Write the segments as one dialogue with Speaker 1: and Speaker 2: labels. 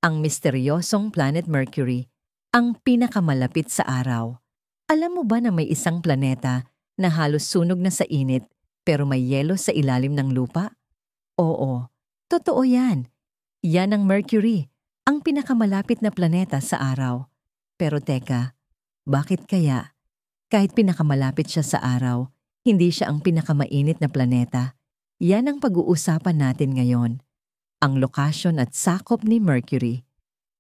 Speaker 1: ang misteryosong planet Mercury, ang pinakamalapit sa araw. Alam mo ba na may isang planeta na halos sunog na sa init pero may yelo sa ilalim ng lupa? Oo, totoo yan. Yan ang Mercury, ang pinakamalapit na planeta sa araw. Pero teka, bakit kaya? Kahit pinakamalapit siya sa araw, hindi siya ang pinakamainit na planeta. Yan ang pag-uusapan natin ngayon. Ang lokasyon at sakop ni Mercury.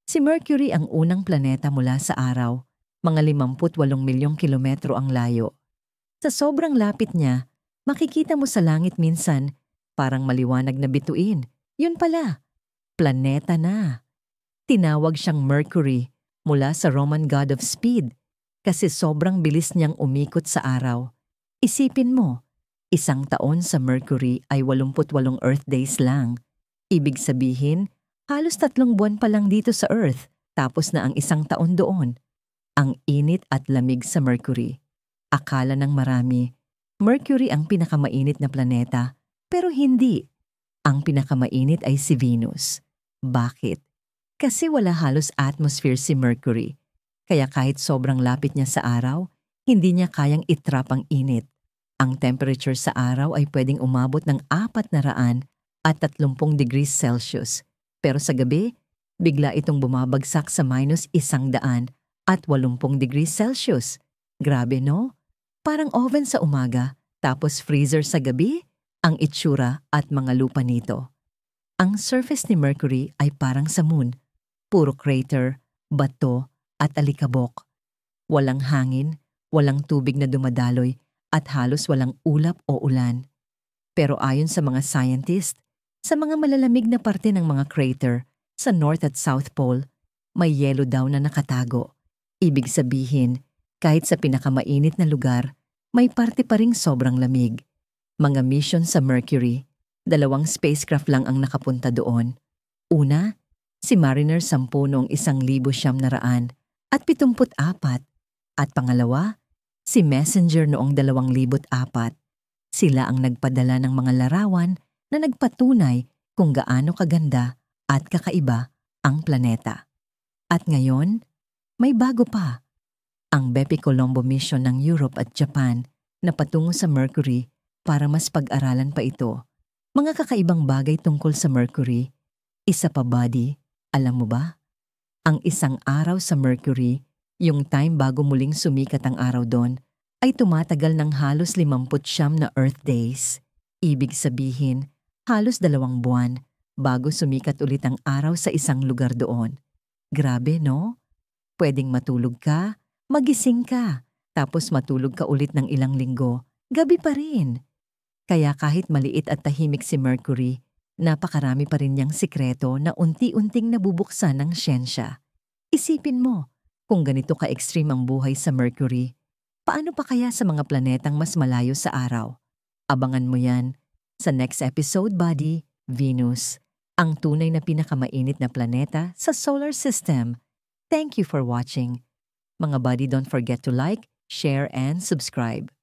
Speaker 1: Si Mercury ang unang planeta mula sa araw, mga 58 milyong kilometro ang layo. Sa sobrang lapit niya, makikita mo sa langit minsan, parang maliwanag na bituin. Yun pala, planeta na. Tinawag siyang Mercury mula sa Roman god of speed kasi sobrang bilis niyang umikot sa araw. Isipin mo, isang taon sa Mercury ay 88 Earth days lang. Ibig sabihin, halos 3 buwan pa lang dito sa Earth, tapos na ang isang taon doon. Ang init at lamig sa Mercury. Akala ng marami, Mercury ang pinakamainit na planeta, pero hindi. Ang pinakamainit ay si Venus. Bakit? Kasi wala halos atmosphere si Mercury. Kaya kahit sobrang lapit niya sa araw, hindi niya kayang itrap ang init. Ang temperature sa araw ay pwedeng umabot ng 430 degrees Celsius. Pero sa gabi, bigla itong bumabagsak sa -180 degrees Celsius. Grabe no? Parang oven sa umaga, tapos freezer sa gabi, ang itsura at mga lupa nito. Ang surface ni Mercury ay parang sa moon. Puro crater, bato at alikabok. Walang hangin, walang tubig na dumadaloy at halos walang ulap o ulan. Pero ayon sa mga scientist, sa mga malalamig na parte ng mga crater, sa North at South Pole, may yelo daw na nakatago. Ibig sabihin, kahit sa pinakamainit na lugar, may parte pa ring sobrang lamig. Mga mission sa Mercury, 2 spacecraft lang ang nakapunta doon. Una, si Mariner 10 noong 1974 at pangalawa, si Messenger noong 2004. Sila ang nagpadala ng mga larawan na nagpatunay kung gaano kaganda at kakaiba ang planeta. At ngayon, may bago pa. Ang Bepi-Colombo mission ng Europe at Japan na patungo sa Mercury para mas pag-aralan pa ito. Mga kakaibang bagay tungkol sa Mercury. Isa pa, buddy, alam mo ba? Ang isang araw sa Mercury, yung time bago muling sumikat ang araw doon, ay tumatagal ng halos 59 na Earth days. Ibig sabihin, halos 2 buwan bago sumikat ulit ang araw sa isang lugar doon. Grabe, no? Pwedeng matulog ka, magising ka, tapos matulog ka ulit ng ilang linggo, gabi pa rin. Kaya kahit maliit at tahimik si Mercury, napakarami pa rin niyang sikreto na unti-unting nabubuksan ng siyensya. Isipin mo, kung ganito ka-extreme ang buhay sa Mercury, paano pa kaya sa mga planetang mas malayo sa araw? Abangan mo yan sa next episode, buddy. Venus, ang tunay na pinakamainit na planeta sa solar system. Thank you for watching. Mga buddy, don't forget to like, share, and subscribe.